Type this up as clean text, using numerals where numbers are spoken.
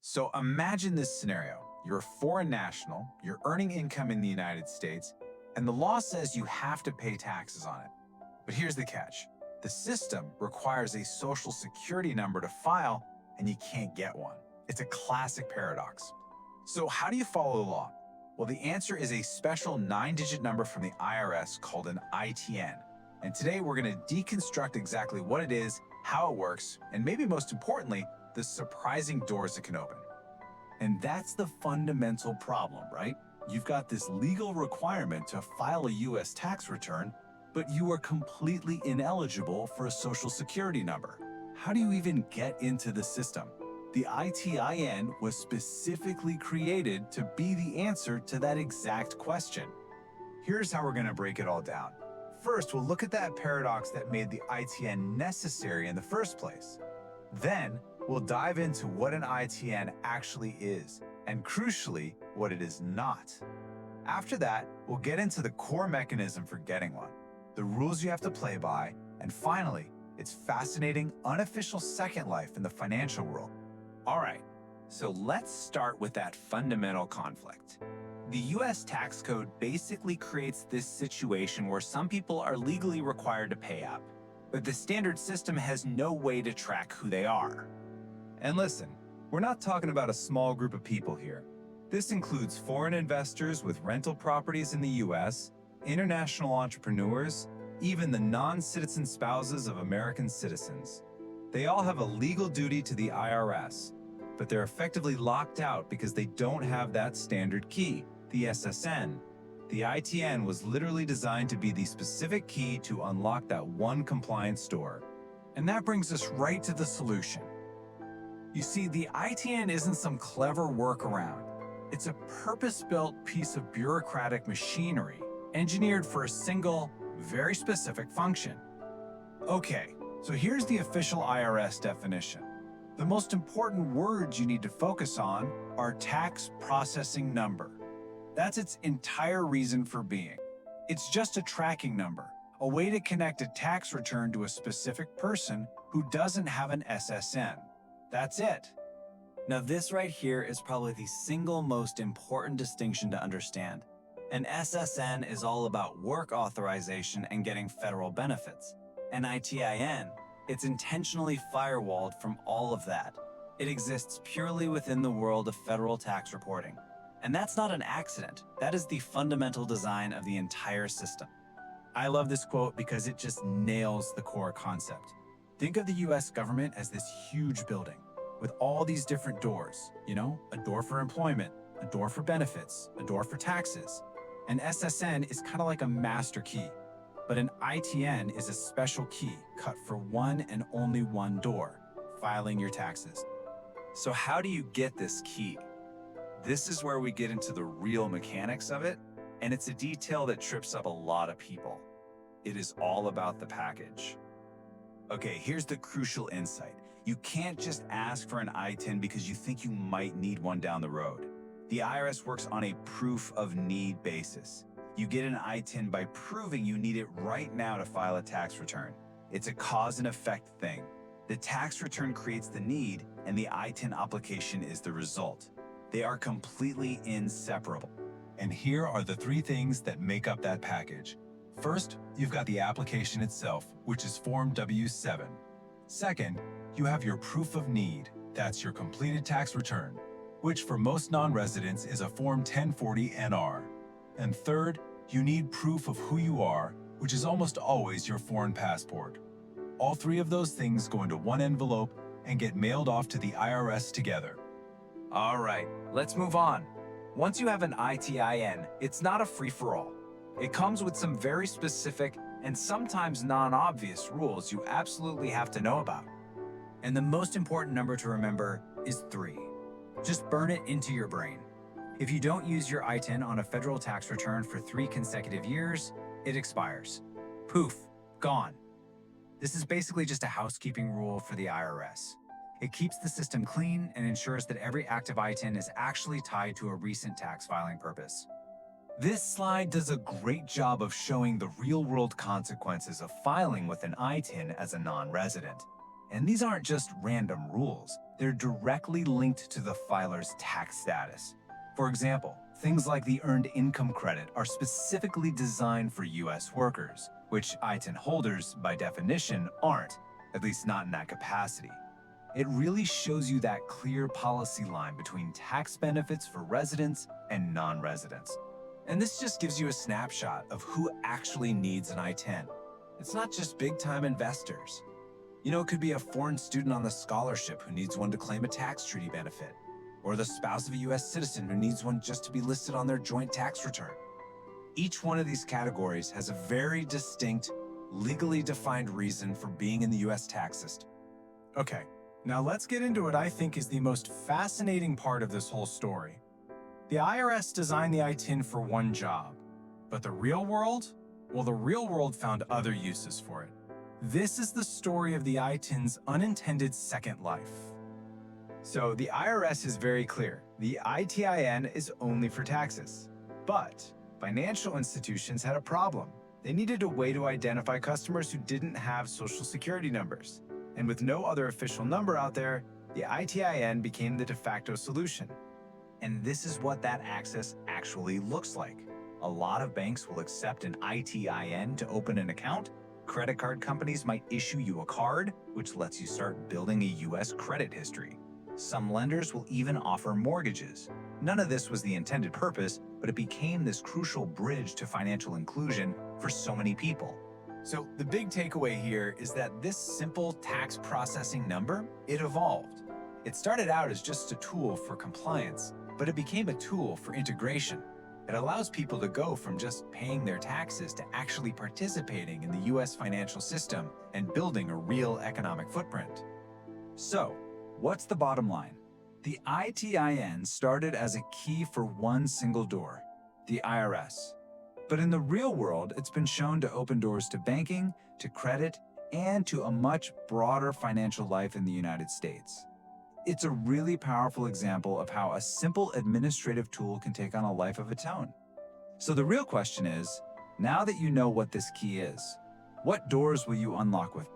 So imagine this scenario. You're a foreign national, you're earning income in the United States, and the law says you have to pay taxes on it. But here's the catch. The system requires a social security number to file, and you can't get one. It's a classic paradox. So how do you follow the law? Well, the answer is a special 9-digit number from the IRS called an ITIN. And today we're going to deconstruct exactly what it is, how it works, and maybe most importantly, the surprising doors it can open. And that's the fundamental problem, right? You've got this legal requirement to file a U.S. tax return, but you are completely ineligible for a social security number. How do you even get into the system? The ITIN was specifically created to be the answer to that exact question. Here's how we're going to break it all down. First, we'll look at that paradox that made the ITIN necessary in the first place. Then, we'll dive into what an ITIN actually is, and crucially, what it is not. After that, we'll get into the core mechanism for getting one, the rules you have to play by, and finally, its fascinating, unofficial second life in the financial world. All right, so let's start with that fundamental conflict. The US tax code basically creates this situation where some people are legally required to pay up, but the standard system has no way to track who they are. And listen, we're not talking about a small group of people here. This includes foreign investors with rental properties in the US, international entrepreneurs, even the non-citizen spouses of American citizens. They all have a legal duty to the IRS, but they're effectively locked out because they don't have that standard key, the SSN. The ITN was literally designed to be the specific key to unlock that one compliance door. And that brings us right to the solution. You see, the ITN isn't some clever workaround. It's a purpose-built piece of bureaucratic machinery engineered for a single, very specific function. Okay, so here's the official IRS definition. The most important words you need to focus on are tax processing number. That's its entire reason for being. It's just a tracking number, a way to connect a tax return to a specific person who doesn't have an SSN. That's it. Now this right here is probably the single most important distinction to understand. An SSN is all about work authorization and getting federal benefits. An ITIN, it's intentionally firewalled from all of that. It exists purely within the world of federal tax reporting. And that's not an accident. That is the fundamental design of the entire system. I love this quote because it just nails the core concept. Think of the US government as this huge building with all these different doors, a door for employment, a door for benefits, a door for taxes. An SSN is kind of like a master key, but an ITN is a special key cut for one and only one door, filing your taxes. So how do you get this key? This is where we get into the real mechanics of it, and it's a detail that trips up a lot of people. It is all about the package. Okay, here's the crucial insight. You can't just ask for an ITIN because you think you might need one down the road. The IRS works on a proof of need basis. You get an ITIN by proving you need it right now to file a tax return. It's a cause and effect thing. The tax return creates the need, and the ITIN application is the result. They are completely inseparable. And here are the three things that make up that package. First, you've got the application itself, which is Form W-7. Second, you have your proof of need. That's your completed tax return, which for most non-residents is a Form 1040-NR. And third, you need proof of who you are, which is almost always your foreign passport. All three of those things go into one envelope and get mailed off to the IRS together. All right, let's move on. Once you have an ITIN, it's not a free-for-all. It comes with some very specific and sometimes non-obvious rules you absolutely have to know about. And the most important number to remember is 3. Just burn it into your brain. If you don't use your ITIN on a federal tax return for 3 consecutive years, it expires. Poof, gone. This is basically just a housekeeping rule for the IRS. It keeps the system clean and ensures that every active ITIN is actually tied to a recent tax filing purpose. This slide does a great job of showing the real-world consequences of filing with an ITIN as a non-resident. And these aren't just random rules. they're directly linked to the filer's tax status. For example, things like the Earned Income Credit are specifically designed for U.S. workers, which ITIN holders, by definition, aren't, at least not in that capacity. It really shows you that clear policy line between tax benefits for residents and non-residents. And this just gives you a snapshot of who actually needs an ITIN. It's not just big-time investors. You know, it could be a foreign student on the scholarship who needs one to claim a tax treaty benefit, or the spouse of a U.S. citizen who needs one just to be listed on their joint tax return. Each one of these categories has a very distinct, legally defined reason for being in the U.S. tax system. Okay, now let's get into what I think is the most fascinating part of this whole story. The IRS designed the ITIN for one job, but the real world? Well, the real world found other uses for it. This is the story of the ITIN's unintended second life. So the IRS is very clear. The ITIN is only for taxes. But financial institutions had a problem. They needed a way to identify customers who didn't have social security numbers. And with no other official number out there, the ITIN became the de facto solution. And this is what that access actually looks like. A lot of banks will accept an ITIN to open an account. Credit card companies might issue you a card, which lets you start building a U.S. credit history. Some lenders will even offer mortgages. None of this was the intended purpose, but it became this crucial bridge to financial inclusion for so many people. So the big takeaway here is that this simple tax processing number, it evolved. It started out as just a tool for compliance, but it became a tool for integration. It allows people to go from just paying their taxes to actually participating in the U.S. financial system and building a real economic footprint. So, what's the bottom line? The ITIN started as a key for one single door, the IRS. But in the real world, it's been shown to open doors to banking, to credit, and to a much broader financial life in the United States. It's a really powerful example of how a simple administrative tool can take on a life of its own. So the real question is, now that you know what this key is, what doors will you unlock with